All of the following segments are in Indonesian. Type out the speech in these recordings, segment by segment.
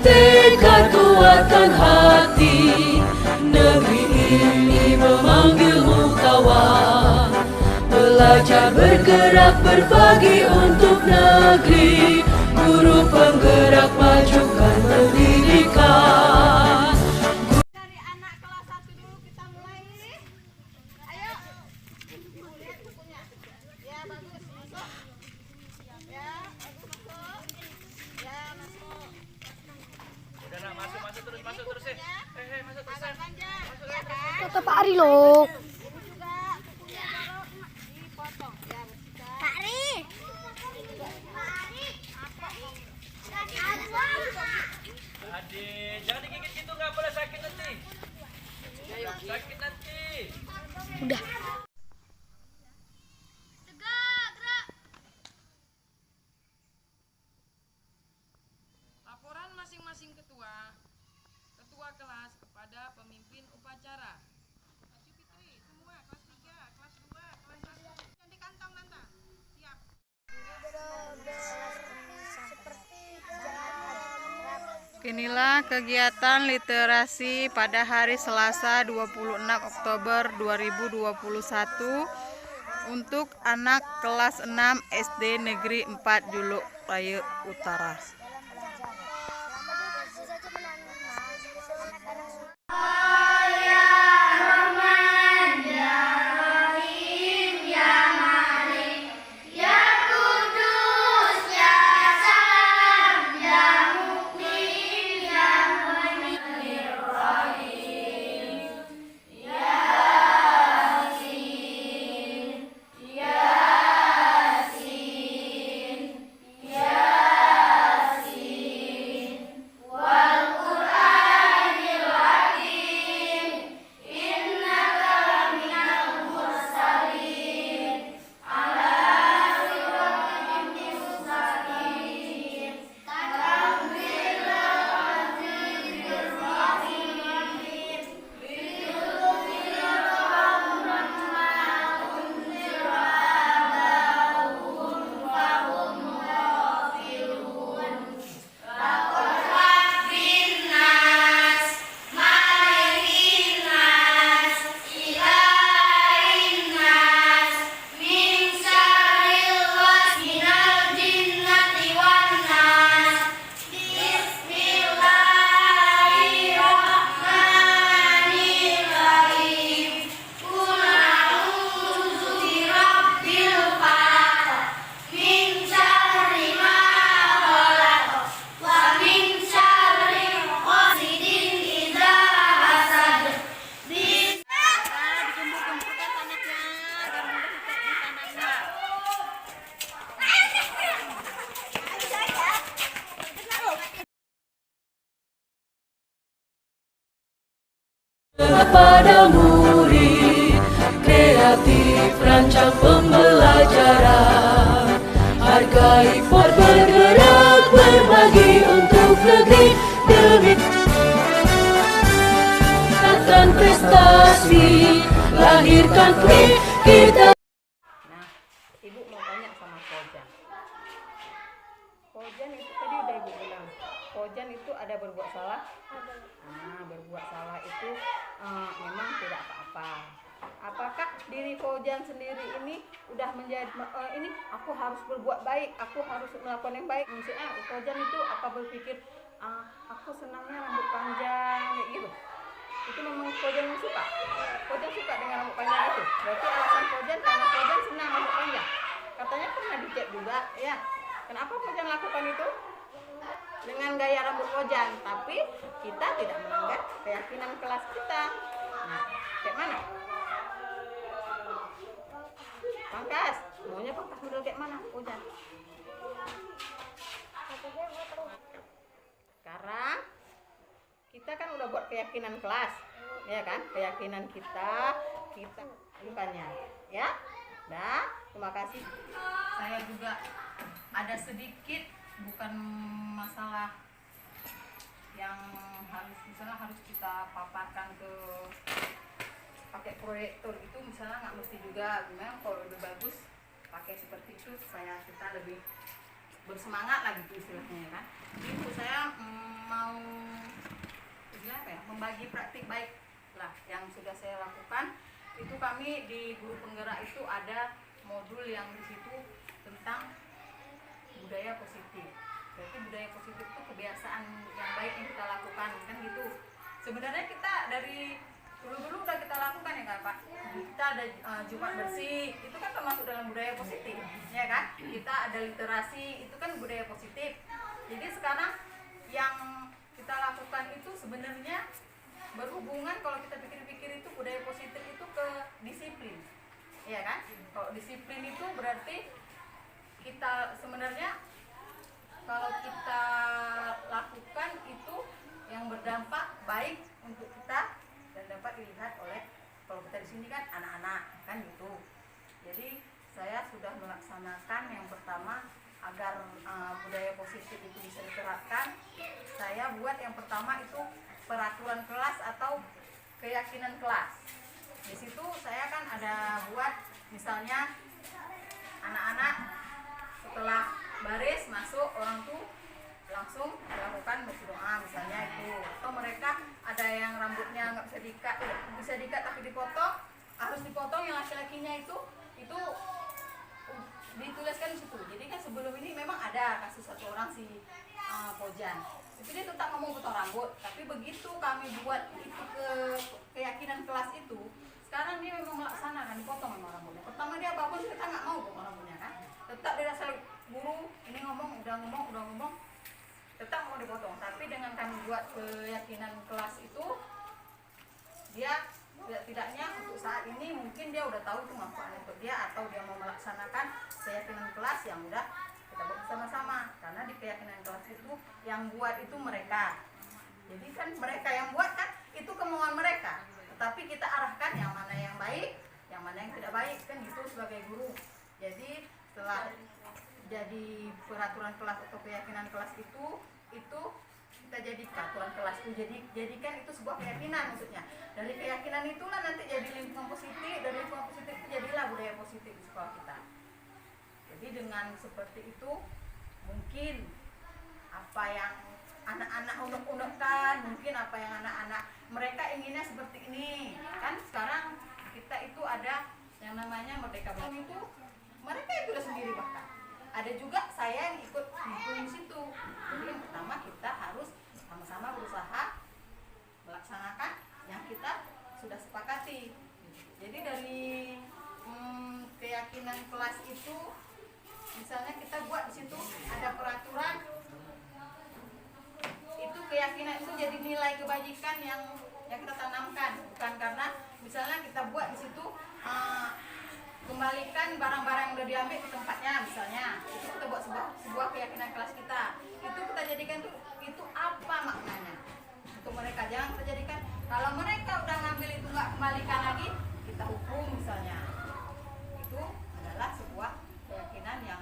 tekad kuatkan hati, negeri ini memanggilmu kawan. Belajar bergerak berbagi untuk negeri, guru penggerak majukan pendidikan. Dari anak kelas 1 dulu kita mulai. Ayo. Lihat bukunya. Ya bagus, masuk. Ya, bagus masuk. Ya, masuk. Udah nak masuk terus masuk terus ya. Masuk terus. Agak panjang. Masuk Ya kan? Tetap Ari loh. Ini juga bukunya taruh dipotong. Ya, bersihkan. Pak Ari. Adik, jangan digigit gitu, nggak boleh sakit nanti. Sakit nanti. Udah. Laporan masing-masing ketua kelas kepada pemimpin upacara. Maju Fitri, semua kelas 3, kelas 2, kelas 1. Yang di kantong Nanta. Siap. Inilah kegiatan literasi pada hari Selasa 26 Oktober 2021 untuk anak kelas 6 SD Negeri 4 Juluk Raya Utara. Kepada murid, kreatif rancang pembelajaran, hargai for bergerak berbagi untuk negeri demi tingkatkan prestasi, lahirkan kita. Nah, Ibu mau tanya sama Kojan. Kojan itu tadi udah Ibu bilang. Kojan itu ada berbuat salah? Nah, berbuat salah itu memang tidak apa-apa. Apakah diri Kojan sendiri ini udah menjadi ini aku harus berbuat baik, aku harus melakukan yang baik? Maksudnya Kojan itu apa berpikir aku senangnya rambut panjang kayak gitu? Itu memang Kojan suka? Kojan suka dengan rambut panjang itu? Berarti alasan Kojan karena Kojan senang rambut panjang. Katanya pernah dicek juga, ya. Kenapa Kojan lakukan itu? Dengan gaya rambut Kojan, tapi kita tidak melanggar keyakinan kelas kita. Nah, kayak mana? Pangkas, maunya pangkas model kayak mana Kojan? Sekarang kita kan udah buat keyakinan kelas, ya kan? Keyakinan kita bukannya, ya? Nah, terima kasih. Saya juga ada sedikit, bukan masalah yang harus misalnya harus kita paparkan ke pakai proyektor itu, misalnya nggak mesti juga. Memang kalau lebih bagus pakai seperti itu supaya kita lebih bersemangat lagi istilahnya, kan? Itu saya mau lagi praktik baik lah yang sudah saya lakukan. Itu kami di Guru Penggerak itu ada modul yang di situ tentang budaya positif. Berarti budaya positif itu kebiasaan yang baik yang kita lakukan kan gitu. Sebenarnya kita dari dulu udah kita lakukan ya kan Pak. Kita ada Jumat bersih, itu kan termasuk dalam budaya positif, ya kan? Kita ada literasi, itu kan budaya positif. Jadi sekarang yang kita lakukan itu sebenarnya berhubungan, kalau kita pikir-pikir itu budaya positif itu ke disiplin, ya kan? Kalau disiplin itu berarti kita sebenarnya kalau kita lakukan itu yang berdampak baik untuk kita dan dapat dilihat oleh, kalau kita di sini kan anak-anak kan gitu. Jadi saya sudah melaksanakan yang pertama agar budaya positif itu bisa diterapkan. Saya buat yang pertama itu peraturan kelas atau keyakinan kelas. Di situ saya kan ada buat misalnya anak-anak setelah baris masuk orang tuh langsung melakukan berdoa misalnya itu, atau mereka ada yang rambutnya nggak bisa diikat tapi dipotong, harus dipotong yang laki-lakinya itu dituliskan di situ. Jadi kan sebelum ini memang ada kasus satu orang si Pojan itu dia tetap ngomong potong rambut, tapi begitu kami buat itu ke keyakinan kelas itu, sekarang dia memang melaksanakan dipotong memang rambutnya. Pertama dia apapun kita nggak mau potong rambutnya kan, tetap dia rasa guru ini udah ngomong tetap mau dipotong. Tapi dengan kami buat keyakinan kelas itu, dia tidaknya untuk saat ini mungkin dia udah tahu itu manfaatnya untuk dia, atau dia mau melaksanakan keyakinan kelas yang udah kita buat bersama-sama. Karena di keyakinan kelas itu yang buat itu mereka, jadi kan mereka yang buat kan itu kemauan mereka, tetapi kita arahkan yang mana yang baik, yang mana yang tidak baik kan gitu sebagai guru. Jadi setelah jadi peraturan kelas atau keyakinan kelas itu kita jadi peraturan kelas itu jadikan itu sebuah keyakinan, maksudnya dari keyakinan itulah nanti jadi lingkungan positif, dari lingkungan positif itu jadilah budaya positif di sekolah kita. Jadi dengan seperti itu mungkin apa yang anak-anak unek-unekkan, mungkin apa yang anak-anak mereka inginnya seperti ini kan. Sekarang kita itu ada yang namanya Merdeka Belajar itu mereka itu udah sendiri, bahkan ada juga saya yang ikut di situ. Jadi yang pertama kita harus sama-sama berusaha melaksanakan yang kita sudah sepakati. Jadi dari keyakinan kelas itu misalnya kita buat di situ ada peraturan, itu keyakinan itu jadi nilai kebajikan yang kita tanamkan, bukan karena misalnya kita buat di situ kembalikan barang-barang yang udah diambil ke tempatnya misalnya, itu kita buat sebuah keyakinan kelas kita, itu kita jadikan itu apa maknanya untuk mereka. Jangan kita jadikan kalau mereka udah ngambil itu nggak kembalikan lagi kita hukum misalnya. Itu adalah sebuah keyakinan yang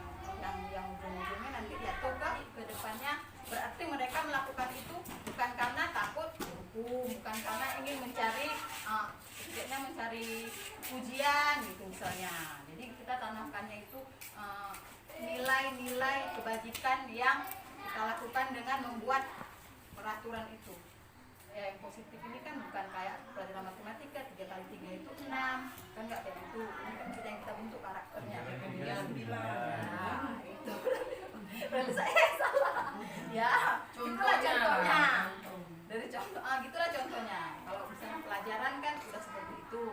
ujung-ujungnya nanti jatuh ke depannya. Berarti mereka melakukan itu bukan karena takut hukum, bukan karena ingin mencari pujian gitu misalnya. Jadi kita tanamkannya itu nilai-nilai kebajikan yang kita lakukan dengan membuat peraturan itu. Ya, yang positif ini kan bukan kayak pelajaran matematika 3 kali 3 itu 6, kan nggak kayak gitu. Ini kan kita yang kita bentuk karakternya. Ya, itu berarti saya salah. Ya, itulah contohnya. Dari contoh, gitulah contohnya. Kalau misalnya pelajaran kan udah seperti itu.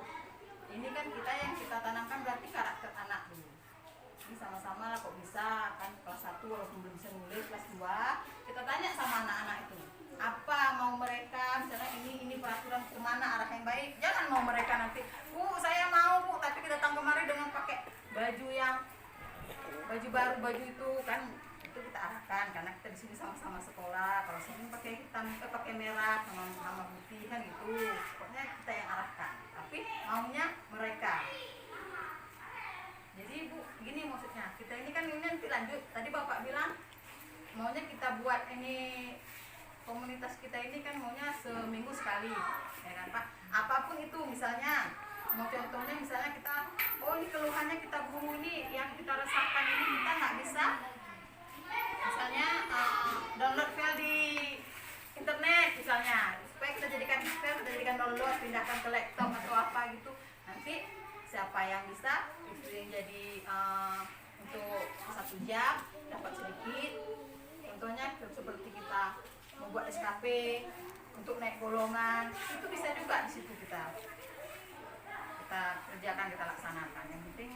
Ini kan yang kita tanamkan berarti karakter anak dulu. Ini sama-sama lah kok bisa kan kelas 1 walaupun belum bisa nulis, kelas 2 kita tanya sama anak-anak itu apa mau mereka, misalnya ini peraturan kemana arah yang baik. Jangan mau mereka nanti saya mau Bu, tapi kita datang kemari dengan pakai baju baru itu kan, itu kita arahkan karena kita di sini sama-sama sekolah. Kalau sini pakai hitam, pakai merah sama putih kan gitu, pokoknya kita yang arahkan, tapi maunya mereka. Jadi Bu, gini maksudnya, kita ini kan ini nanti lanjut. Tadi Bapak bilang maunya kita buat ini komunitas kita ini kan maunya seminggu sekali, ya kan Pak? Apapun itu misalnya, mau contohnya misalnya kita, ini keluhannya kita guru ini yang kita rasakan ini kita nggak bisa, misalnya download file di internet misalnya, supaya kita jadikan file yang bisa itu yang jadi untuk 1 jam dapat sedikit. Contohnya seperti kita membuat SKP untuk naik golongan, itu bisa juga di situ kita kerjakan, kita laksanakan. Yang penting